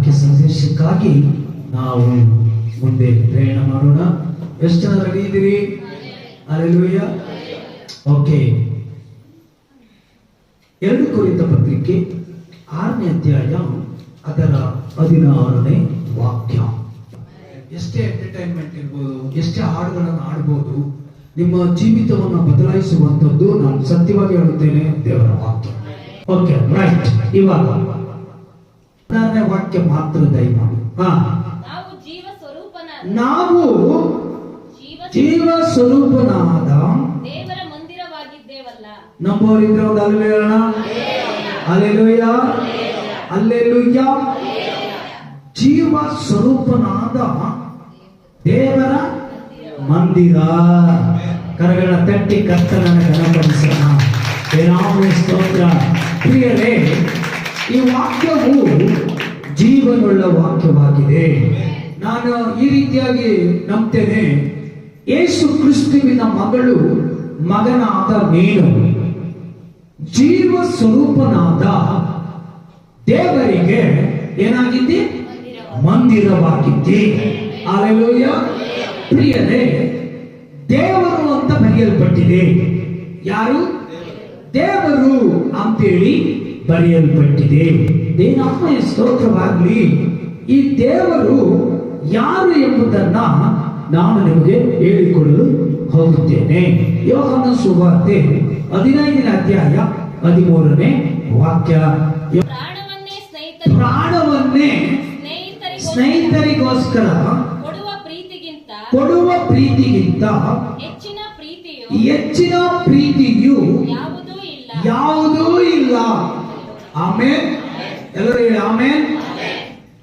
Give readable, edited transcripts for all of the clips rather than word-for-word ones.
ವಾಕ್ಯ ಸಂದೇಶಕ್ಕಾಗಿ ನಾವು ಮುಂದೆ ಪ್ರಯಾಣ ಮಾಡೋಣ. ಎಷ್ಟು ಜನ ರೆಡಿ ಇದ್ದೀರಿ? ಹಲ್ಲೆಲೂಯ. ಓಕೆ, 2 ಕೊರಿಂಥ ಪತ್ರಿಕೆ 6ನೇ ಅಧ್ಯಾಯ ಅದರ 16ನೇ ವಾಕ್ಯ. ಎಷ್ಟೇ ಎಂಟರ್ಟೈನ್ಮೆಂಟ್ ಇರ್ಬೋದು, ಎಷ್ಟೇ ಹಾಡುಗಳನ್ನು ಆಡ್ಬೋದು, ನಿಮ್ಮ ಜೀವಿತವನ್ನು ಬದಲಾಯಿಸುವಂಥದ್ದು ನಾನು ಸತ್ಯವಾಗಿ ಹೇಳುತ್ತೇನೆ, ದೇವರ ವಾಕ್ಯ. Okay, right. ಇವಾಗ 16ನೇ ವಾಕ್ಯ ಮಾತ್ರ ದಯಮಾಡಿ. ನಾವು ಜೀವ ಸ್ವರೂಪನಾದ ದೇವರ ಮಂದಿರವಾಗಿದ್ದೇವಲ್ಲ. ನಂಬೋರಿದ್ರೆ ಒಂದು ಅಲ್ವೇ ಹೇಳೋಣ. Hallelujah, hallelujah. ಜೀವ ಸ್ವರೂಪನಾದ ದೇವರ ಮಂದಿರ. ಕರಗಳ ತಟ್ಟಿ ಕರ್ತನನ್ನು ಗಣಪಡಿಸೋಣ. ಏನಾದರೂ ಸ್ತೋತ್ರ. ಪ್ರಿಯರೇ, ಈ ವಾಕ್ಯವು ಜೀವನುಳ್ಳ ವಾಕ್ಯವಾಗಿದೆ. ನಾನು ಈ ರೀತಿಯಾಗಿ ನಂಬ್ತೇನೆ, ಯೇಸು ಕ್ರಿಸ್ತುವಿನ ಮಗನಾದ ನೀನು ಜೀವ ಸ್ವರೂಪನಾದ ದೇವರಿಗೆ ಏನಾಗಿದ್ದಿ? ಮಂದಿರವಾಗಿದ್ದಿ. ಹಲ್ಲೆಲೂಯ. ಪ್ರಿಯರೇ, ದೇವರು ಅಂತ ಬರೆಯಲ್ಪಟ್ಟಿದೆ. ಯಾರು? ದೇವರು ಅಂತೇಳಿ ಬರೆಯಲ್ಪಟ್ಟಿದೆ. ದೇವರ ಸ್ತೋತ್ರವಾಗಲಿ. ಈ ದೇವರು ಯಾರು ಎಂಬುದನ್ನ ನಾನು ನಿಮಗೆ ಹೇಳಿಕೊಡಲು ಹೋಗುತ್ತೇನೆ. ಯೋಹಾನ ಸುವಾರ್ತೆ 15ನೇ ಅಧ್ಯಾಯ 13ನೇ ವಾಕ್ಯ. ಪ್ರಾಣವನ್ನೇ ಸ್ನೇಹಿತರಿಗೋಸ್ಕರ ಕೊಡುವ ಪ್ರೀತಿಗಿಂತ ಹೆಚ್ಚಿನ ಪ್ರೀತಿಯು ಯಾವುದೂ ಇಲ್ಲ. ಆಮೆನ್. ಎಲ್ಲರೂ ಹೇಳಿ ಆಮೆನ್.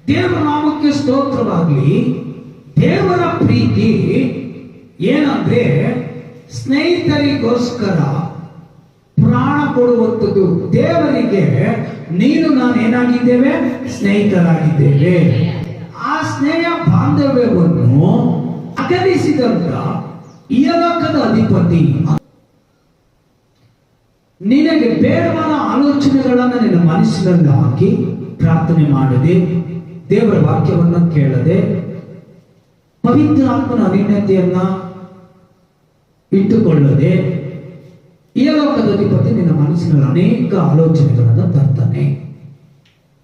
ದೇವರ ನಾಮಕ್ಕೆ ಸ್ತೋತ್ರವಾಗಲಿ. ದೇವರ ಪ್ರೀತಿ ಏನಂದ್ರೆ ಸ್ನೇಹಿತರಿಗೋಸ್ಕರ ಪ್ರಾಣ ಕೊಡುವಂಥದ್ದು. ದೇವರಿಗೆ ನೀನು ನಾನು ಏನಾಗಿದ್ದೇವೆ? ಸ್ನೇಹಿತರಾಗಿದ್ದೇವೆ. ಆ ಸ್ನೇಹ ಬಾಂಧವ್ಯವನ್ನು ಅಗಲಿಸಿದಂತ ಇಹಲೋಕದ ಅಧಿಪತಿ ನಿನಗೆ ಬೇಡವಾದ ಆಲೋಚನೆಗಳನ್ನು ನಿನ್ನ ಮನಸ್ಸಿನಲ್ಲಿ ಹಾಕಿ ಪ್ರಾರ್ಥನೆ ಮಾಡದೆ, ದೇವರ ವಾಕ್ಯವನ್ನ ಕೇಳದೆ, ಪವಿತ್ರ ಆತ್ಮನ ಅಧೀನತೆಯನ್ನ ಇಟ್ಟುಕೊಳ್ಳದೆ, ಇಹಲೋಕದ ಅಧಿಪತಿ ನಿನ್ನ ಮನಸ್ಸಿನಲ್ಲಿ ಅನೇಕ ಆಲೋಚನೆಗಳನ್ನು ತರ್ತಾನೆ.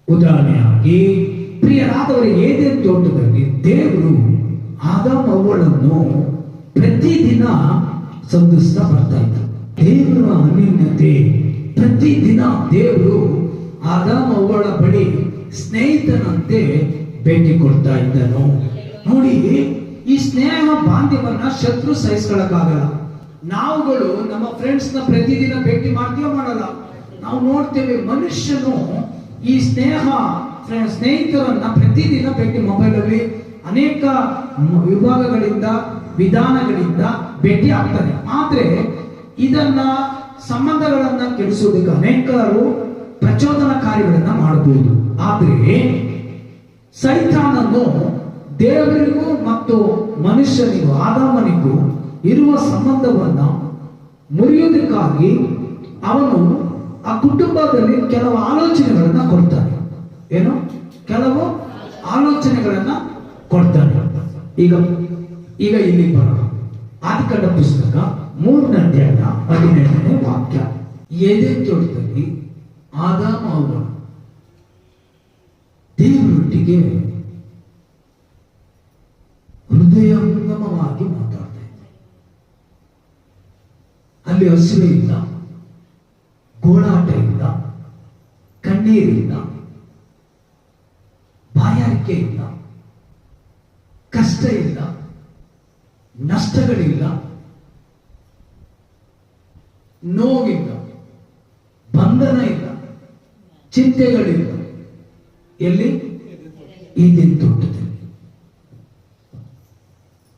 ಉದಾಹರಣೆಯಾಗಿ, ಪ್ರಿಯರಾದವರ ಏದೇನ್ ತೋಟದಲ್ಲಿ ದೇವರು ಆದಾಮ ಅವ್ವಳನ್ನು ಪ್ರತಿದಿನ ಸಂಧಿಸ್ತಾ ಬರ್ತಾ ಇದ್ದ. ದೇವರ ಅನ್ಯೋನ್ಯತೆ ಪ್ರತಿದಿನ ದೇವರು ಆದಾಮ ಅವ್ವಳ ಬಳಿ ಸ್ನೇಹಿತನಂತೆ ಭೇಟಿ ಕೊಡ್ತಾ ಇದ್ದನು. ನೋಡಿ, ಈ ಸ್ನೇಹ ಬಾಂಧವ್ಯವನ್ನ ಶತ್ರು ಸಹಿಸ್ಕೊಳ್ಳಕ್ಕಾಗಲ್ಲ. ನಾವುಗಳು ನಮ್ಮ ಫ್ರೆಂಡ್ಸ್ ನ ಪ್ರತಿದಿನ ಭೇಟಿ ಮಾಡ್ತೀವೋ ಮಾಡಲ್ಲ. ನಾವು ನೋಡ್ತೇವೆ, ಮನುಷ್ಯನು ಈ ಸ್ನೇಹಿತರನ್ನ ಪ್ರತಿದಿನ ಭೇಟಿ, ಮೊಬೈಲ್ ಅಲ್ಲಿ ಅನೇಕ ವಿಭಾಗಗಳಿಂದ ವಿಧಾನಗಳಿಂದ ಭೇಟಿ ಆಗ್ತಾನೆ. ಆದ್ರೆ ಇದನ್ನ ಸಂಬಂಧಗಳನ್ನ ಕೆಡಿಸೋದಕ್ಕೆ ಅನೇಕರು ಪ್ರಚೋದನಕಾರಿಗಳನ್ನ ಮಾಡಬಹುದು. ಆದ್ರೆ ಸೈತಾನನು ದೇವರಿಗೂ ಮತ್ತು ಮನುಷ್ಯನಿಗೂ ಆದಾಮನಿಗೂ ಇರುವ ಸಂಬಂಧವನ್ನ ಮುರಿಯುವುದಕ್ಕಾಗಿ ಅವನು ಆ ಕುಟುಂಬದಲ್ಲಿ ಕೆಲವು ಆಲೋಚನೆಗಳನ್ನ ಕೊಡ್ತಾನೆ. ಏನು? ಕೆಲವು ಆಲೋಚನೆಗಳನ್ನ ಕೊಡ್ತಾನೆ. ಈಗ ಇಲ್ಲಿ ಬರೋಣ. ಆದಿಕಾಂಡ ಪುಸ್ತಕ 3ನೇ ಅಧ್ಯಾಯ 17ನೇ ವಾಕ್ಯ. ಏದೇನ್ ತೋಟದಲ್ಲಿ ಆದಾಮ ಅವರು ದೇವರೊಟ್ಟಿಗೆ ಹೃದಯಂಗಮವಾಗಿ ಮಾತಾಡ್ತಾ ಇದ್ದಾರೆ. ಅಲ್ಲಿ ಹಸಿವೆ ಇಲ್ಲ, ಗೋಳಾಟ ಇಲ್ಲ, ಕಣ್ಣೀರಿಲ್ಲ, ಬಾಯಾರಿಕೆ ಇಲ್ಲ, ಕಷ್ಟ ಇಲ್ಲ, ನಷ್ಟಗಳಿಲ್ಲ, ನೋವಿಲ್ಲ, ಬಂಧನ ಇಲ್ಲ, ಚಿಂತೆಗಳಿಲ್ಲ. ಎಲ್ಲಿ? ಈದಿನ ತೋಟದಲ್ಲಿ.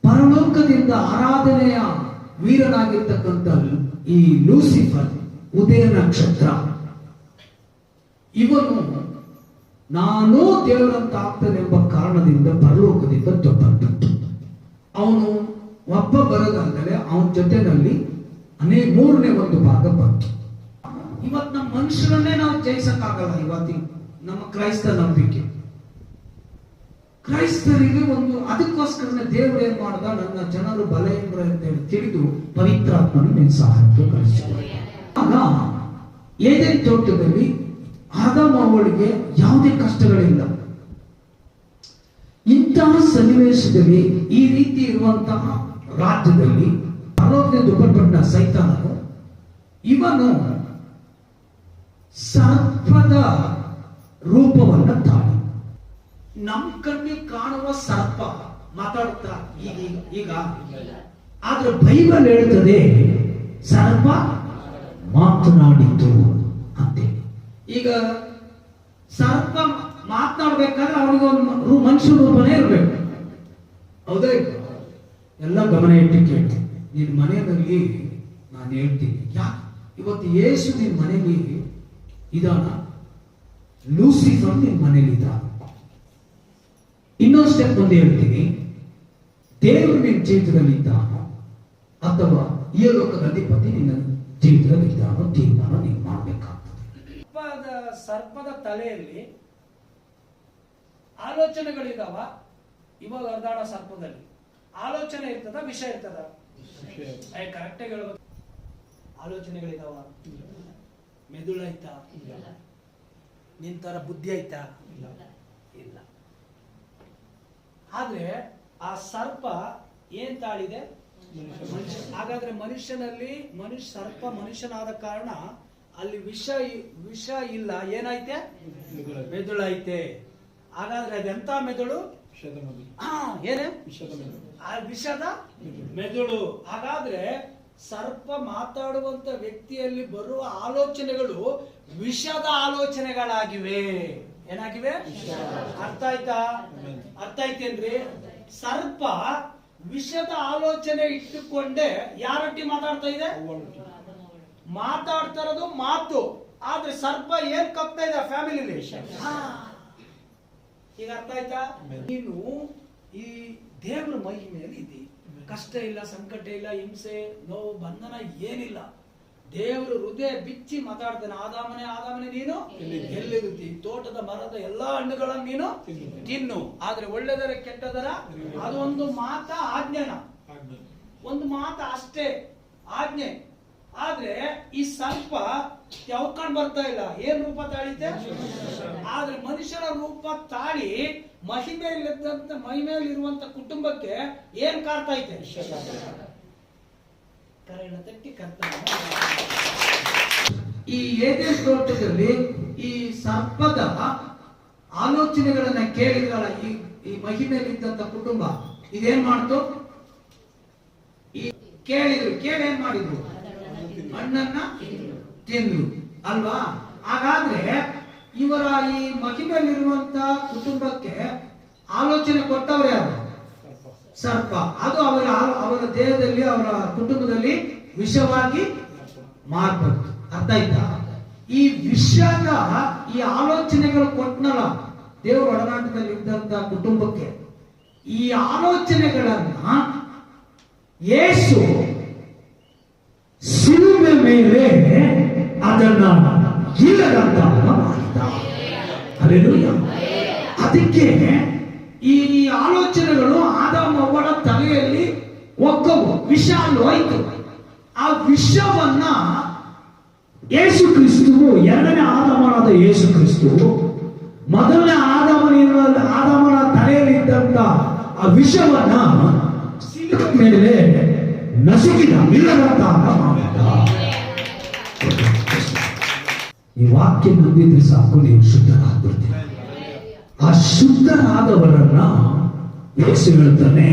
ಪರಲೋಕದಿಂದ ಆರಾಧನೆಯ ವೀರನಾಗಿರ್ತಕ್ಕಂಥ ಈ ಲೂಸಿಫರ್, ಉದಯ ನಕ್ಷತ್ರ, ಇವನು ನಾನು ದೇವರಂತ ಆಗ್ತಾನೆಂಬ ಕಾರಣದಿಂದ ಪರಲೋಕದಿಂದ ತೊಬ್ಬಲ್ಪಟ್ಟು ಅವನು ಒಬ್ಬ ಬರೋದಂದರೆ ಅವನ ಜೊತೆನಲ್ಲಿ 3ನೇ ಒಂದು ಭಾಗ ಬಂತು. ಇವತ್ತು ನಮ್ಮ ಮನುಷ್ಯರನ್ನೇ ನಾವು ಜಯಿಸಕ್ಕಾಗಲ್ಲ. ಇವತ್ತಿನ ನಮ್ಮ ಕ್ರೈಸ್ತ ನಂಬಿಕೆ ಕ್ರೈಸ್ತರಿಗೆ ಒಂದು ಅದಕ್ಕೋಸ್ಕರನೇ ದೇವರು ಏನ್ ಮಾಡ್ದ, ನನ್ನ ಜನರು ಬಲಹೀನರು ಅಂತ ಹೇಳಿ ತಿಳಿದು ಪವಿತ್ರಾತ್ಮನು ನಿನ್ನ ಸಹಾಯಕ್ಕೆ ಕಳಿಸಿದ. ಆಗ ಏದೇನ್ ತೋಟದಲ್ಲಿ ಆದಾಮ ಅವಳಿಗೆ ಯಾವುದೇ ಕಷ್ಟಗಳಿಲ್ಲ. ಇಂತಹ ಸನ್ನಿವೇಶದಲ್ಲಿ, ಈ ರೀತಿ ಇರುವಂತಹ ರಾಜ್ಯದಲ್ಲಿ ಪರಲೋಕದಿಂದ ದುಪ್ಪಲ್ಪಟ್ಟ ಸೈತಾನನು ಇವನು ಸರ್ಪದ ರೂಪವನ್ನ ತಾಳಿ, ನಮ್ ಕಣ್ಣಿಗೆ ಕಾಣುವ ಸರ್ಪ ಮಾತಾಡ್ತಾ ಈಗ ಆದ್ರೆ ಬೈಬಲ್ ಹೇಳ್ತದೆ ಸರ್ಪ ಮಾತನಾಡಿತು ಅಂತೇಳಿ. ಈಗ ಸರ್ಪ ಮಾತನಾಡ್ಬೇಕಾದ್ರೆ ಅವನಿಗೆ ಒಂದು ಮನುಷ್ಯ ರೂಪನೇ ಇರ್ಬೇಕು, ಹೌದಾ? ಎಲ್ಲ ಗಮನ ಇಟ್ಟು ಕೇಳಿ. ನಿನ್ ಮನೆಯಲ್ಲಿ ನಾನು ಹೇಳ್ತೀನಿ, ಯಾಕೆ ಇವತ್ತು ಯೇಸು ನಿನ್ ಮನೆಯಲ್ಲಿ ಇದಾನ, ಲೂಸಿಫರ್ ನಿನ್ ಮನೇಲಿ ಇದ್ದಾನ. ಇನ್ನೊಂದು ಸ್ಟೆಪ್ ಮುಂದೆ ಹೇಳ್ತೀನಿ, ದೇವರು ನಿನ್ನ ಜೀವಿತದಲ್ಲಿ ಇದ್ದಾನೋ ಅಥವಾ ಈ ಲೋಕದ ಅಧಿಪತಿ ನಿನ್ನ ಜೀವಿತದಲ್ಲಿ ಇದ್ದಾನೋ ತೀರ್ಮಾನ ನೀನು ಮಾಡ್ಬೇಕಾಗ್ತದೆ. ಸರ್ಪದ ತಲೆಯಲ್ಲಿ ಆಲೋಚನೆಗಳಿದಾವ. ಇವಾಗ ಅರ್ಧಾಣ ಸರ್ಪದಲ್ಲಿ ಆಲೋಚನೆ ಇರ್ತದ, ವಿಷ ಇರ್ತದ? ಕರೆಕ್ಟಾಗಿ ಹೇಳ್ಬೇಕು. ಆಲೋಚನೆಗಳಿದಾವ, ಮೆದುಳು ಐತಾ, ನಿನ್ ತರ ಬುದ್ಧಿ ಐತಾ? ಇಲ್ಲ. ಆದ್ರೆ ಆ ಸರ್ಪ ಏನ್ ತಾಳಿದೆ? ಮನುಷ್ಯ. ಹಾಗಾದ್ರೆ ಮನುಷ್ಯನಲ್ಲಿ ಸರ್ಪ ಮನುಷ್ಯನಾದ ಕಾರಣ ಅಲ್ಲಿ ವಿಷ ಇಲ್ಲ, ಏನೈತೆ? ಮೆದುಳು ಐತೆ. ಹಾಗಾದ್ರೆ ಅದೆಂತ ಮೆದುಳು? ಏನೇ? ವಿಷದ ಮೆದುಳು. ಹಾಗಾದ್ರೆ ಸರ್ಪ ಮಾತಾಡುವಂತ ವ್ಯಕ್ತಿಯಲ್ಲಿ ಬರುವ ಆಲೋಚನೆಗಳು ವಿಷದ ಆಲೋಚನೆಗಳಾಗಿವೆ. ಏನಾಗಿವೆ? ಅರ್ಥ ಆಯ್ತಾ? ಅರ್ಥ ಐತೇನ್ರಿ? ಸರ್ಪ ವಿಷದ ಆಲೋಚನೆ ಇಟ್ಟುಕೊಂಡೆ ಯಾರೊಟ್ಟಿ ಮಾತಾಡ್ತಾ ಇದೆ? ಮಾತಾಡ್ತಾ ಇರೋದು ಮಾತು. ಆದ್ರೆ ಸರ್ಪ ಏನ್ ಕಪ್ತಾ ಇದೆ ಫ್ಯಾಮಿಲಿಲಿ? ಈಗ ಅರ್ಥ ಆಯ್ತಾ? ನೀನು ಈ ದೇವರ ಮಹಿಮೆಯಲ್ಲಿ ಇದ್ದಿ, ಕಷ್ಟ ಇಲ್ಲ, ಸಂಕಟ ಇಲ್ಲ, ಹಿಂಸೆ, ನೋವು, ಬಂಧನ ಏನಿಲ್ಲ. ದೇವರು ಹೃದಯ ಬಿಚ್ಚಿ ಮಾತಾಡ್ತಾನೆ, ಆದಾಮನೇ ನೀನು ಎಲ್ಲಿರುತ್ತಿ? ತೋಟದ ಮರದ ಎಲ್ಲಾ ಹಣ್ಣುಗಳನ್ನು ನೀನು ತಿನ್ನು, ಆದ್ರೆ ಒಳ್ಳೆದರ ಕೆಟ್ಟದರ ಅದೊಂದು ಮಾತ ಆಜ್ಞೆನ, ಒಂದು ಮಾತ ಅಷ್ಟೇ ಆಜ್ಞೆ. ಆದ್ರೆ ಈ ಸರ್ಪ ಯಾವ್ಕೊಂಡ್ ಬರ್ತಾ ಇಲ್ಲ. ಏನ್ ರೂಪ ತಾಳಿತೆ? ಆದ್ರೆ ಮನುಷ್ಯನ ರೂಪ ತಾಳಿ ಮಹಿಮೆಯಲ್ಲಿರುವಂತ ಕುಟುಂಬಕ್ಕೆ ಏನ್ ಕಾಡ್ತಾ ಐತೆ? ಕರೆಗಳ ತಟ್ಟಿ ಕರ್ತ. ಈ ಏದೇನ್ ತೋಟದಲ್ಲಿ ಈ ಸರ್ಪದ ಆಲೋಚನೆಗಳನ್ನ ಕೇಳಿದ್ರಲ್ಲ ಈ ಮಹಿಮೆಯಲ್ಲಿದ್ದಂತ ಕುಟುಂಬ, ಇದೇನ್ ಮಾಡ್ತು? ಈ ಕೇಳಿ ಏನ್ ಮಾಡಿದ್ರು? ಹಣ್ಣನ್ನ ತಿಂದ್ರು ಅಲ್ವಾ? ಹಾಗಾದ್ರೆ ಇವರ ಈ ಮಹಿಮೆಯಲ್ಲಿರುವಂತ ಕುಟುಂಬಕ್ಕೆ ಆಲೋಚನೆ ಕೊಟ್ಟವ್ರು ಯಾರು? ಸರ್ಪ. ಅದು ಅವರ ದೇಹದಲ್ಲಿ, ಅವರ ಕುಟುಂಬದಲ್ಲಿ ವಿಷವಾಗಿ ಮಾರ್ಪಡ್ತು. ಅರ್ಥ ಆಯ್ತಾ? ಈ ವಿಷದ ಈ ಆಲೋಚನೆಗಳು ಕೊಟ್ಟನಲ್ಲ ದೇವರ ಒಡನಾಟದಲ್ಲಿ ಇದ್ದಂತ ಕುಟುಂಬಕ್ಕೆ, ಈ ಆಲೋಚನೆಗಳನ್ನ ಯೇಸು ಸಿಲುಬೆ ಮೇಲೆ ಅದನ್ನ ಇಲ್ಲದಂತ ಮಾಡಿದ. ಹಲ್ಲೆಲೂಯಾ. ಅದಕ್ಕೆ ಈ ಆಲೋಚನೆಗಳು ಆದಾಮ ಅವ್ವಳ ತಲೆಯಲ್ಲಿ ಒಕ್ಕವು, ವಿಷ ಅಲ್ಲಿ ಹೋಯ್ತು. ಆ ವಿಷವನ್ನ ಯೇಸು ಕ್ರಿಸ್ತುವು, ಎರಡನೇ ಆದಾಮನಾದ ಯೇಸು ಕ್ರಿಸ್ತುವು ಮೊದಲನೇ ಆದಾಮನ ತಲೆಯಲ್ಲಿ ಇದ್ದಂತ ಆ ವಿಷವನ್ನ ಸಿಲುಬೆ ಮೇಲೆ ನಸುಕಿದ, ಇಲ್ಲದಂತ ಮಾಡಿದ. ಈ ವಾಕ್ಯ ನಂಬಿದ್ರೆ ಸಾಕು, ನೀವು ಶುದ್ಧರಾಗ್ಬಿಡ್ತೀರ. ಆ ಶುದ್ಧರಾದವರನ್ನ ಯೇಸು ಹೇಳ್ತಾನೆ,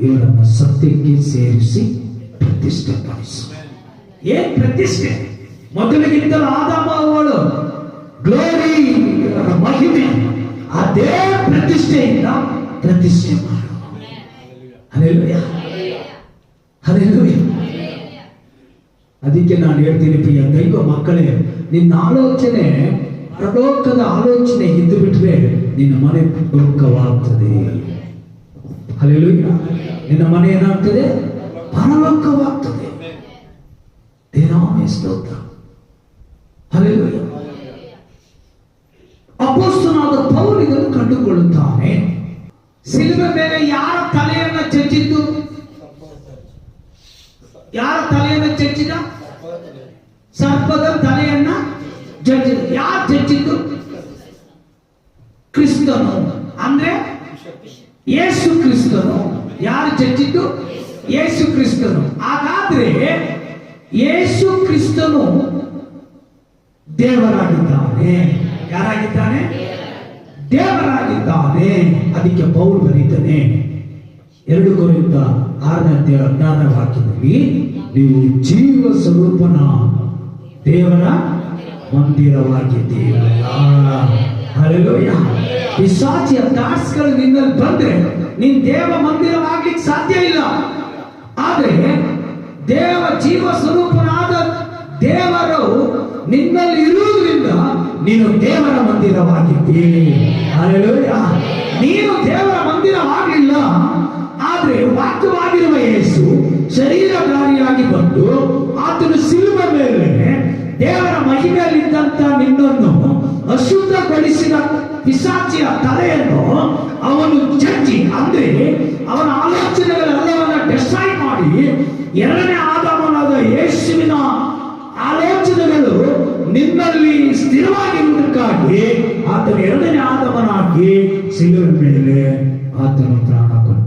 ಇವರನ್ನ ಸತ್ಯಕ್ಕೆ ಸೇರಿಸಿ ಪ್ರತಿಷ್ಠೆ ಪಡಿಸು. ಏನ್ ಪ್ರತಿಷ್ಠೆ? ಮೊದಲಿಗಿಂತಲೂ ಆದಾಮ ಅವಳು ಗ್ಲೋರಿ, ಮಹಿಮೆ, ಅದೇ ಪ್ರತಿಷ್ಠೆಯಿಂದ ಪ್ರತಿಷ್ಠೆ ಮಾಡು. Hallelujah, hallelujah. ಅದಕ್ಕೆ ನಾನು ಹೇಳ್ತೀನಿ ಪ್ರಿಯ ದೈವ ಮಕ್ಕಳೇ, ನಿನ್ನ ಆಲೋಚನೆ ಪ್ರಲೋಕದ ಆಲೋಚನೆ ಇದ್ದು ಬಿಟ್ರೆ ನಿನ್ನ ಮನೆ ಪರಲೋಕವಾಗ್ತದೆ. ಹಲ್ಲೆಲೂಯಾ. ನಿನ್ನ ಮನೆ ಏನಾಗ್ತದೆ? ಪರಲೋಕವಾಗ್ತದೆ. ದೇವರೇ ಸ್ತೋತ್ರ. ಹಲ್ಲೆಲೂಯಾ. ಅಪೊಸ್ತಲನಾದ ಪೌಲನು ಕಂಡುಕೊಳ್ಳುತ್ತಾನೆ, ಸಿಲುಬೆ ಮೇಲೆ ಯಾರ ತಲೆಯನ್ನ ಚಚ್ಚಿದ್ದು? ಯಾರ ತಲೆಯನ್ನ ಚಚ್ಚಿದ? ಸರ್ಪದ ತಲೆಯನ್ನ ಜಜ್ಜಿದ. ಯಾರು ಚಚ್ಚಿದ್ದು? ಕ್ರಿಸ್ತನು, ಅಂದ್ರೆ ಯೇಸು ಕ್ರಿಸ್ತನು. ಯಾರು ಚಚ್ಚಿದ್ದು? ಯೇಸು ಕ್ರಿಸ್ತನು. ಹಾಗಾದ್ರೆ ಯೇಸು ಕ್ರಿಸ್ತನು ದೇವರಾಗಿದ್ದಾನೆ. ಯಾರಾಗಿದ್ದಾನೆ? ದೇವರಾಗಿದ್ದಾನೆ. ಅದಕ್ಕೆ ಪೌಲ್ ಬರೀತಾನೆ 2 ಕೊರಿಂಥ 6:16 ವಾಕ್ಯದಲ್ಲಿ, ನೀವು ಜೀವ ಸ್ವರೂಪನ ದೇವರ ಮಂದಿರವಾಗಿದ್ದೀರಲ್ಲ. ಹಲ್ಲೆಲೂಯಾ. ಪಿಶಾಚಿಯ ಥಾಟ್ಸ್ಗಳು ನಿನ್ನಲ್ಲಿ ಬಂದ್ರೆ ನೀನ್ ದೇವ ಮಂದಿರವಾಗ್ಲಿಕ್ಕೆ ಸಾಧ್ಯ ಇಲ್ಲ. ಆದ್ರೆ ದೇವ ಜೀವ ಸ್ವರೂಪನಾದ ದೇವರು ನಿನ್ನಲ್ಲಿ ಇರುವುದರಿಂದ ನೀನು ದೇವರ ಮಂದಿರವಾಗಿದ್ದೀ. ಹಲ್ಲೆಲೂಯಾ. ನೀನು ದೇವರ ಮಂದಿರವಾಗಿಲ್ಲ. ಆದ್ರೆ ವಾಕ್ಯವಾಗಿರುವ ಯೇಸು ಶರೀರಧಾರಿಯಾಗಿ ಬಂದು ಆತನು ಸಿಲುಬೆ ಮೇಲೆ ದೇವರ ಮಹಿಮೆಯಲ್ಲಿದ್ದಂತ ನಿನ್ನನ್ನು ಅಶುದ್ಧಗೊಳಿಸಿದ ಪಿಶಾಚಿಯ ತಲೆಯನ್ನು ಅವನು ಜಜ್ಜಿ, ಅಂದ್ರೆ ಅವನ ಆಲೋಚನೆಗಳೆಲ್ಲವನ್ನ ಡಿಸ್ಟ್ರಾಯ್ ಮಾಡಿ 2ನೇ ಆದಾಮನಾದ ಯೇಸುವಿನ ಆಲೋಚನೆಗಳು ನಿನ್ನಲ್ಲಿ ಸ್ಥಿರವಾಗಿರುವುದಕ್ಕಾಗಿ ಆತನು 2ನೇ ಆದಾಮನಾಗಿ ಸಿಲುಬೆ ಮೇಲೆ ಆತನು ಪ್ರಾಣ ಕೊಟ್ಟ.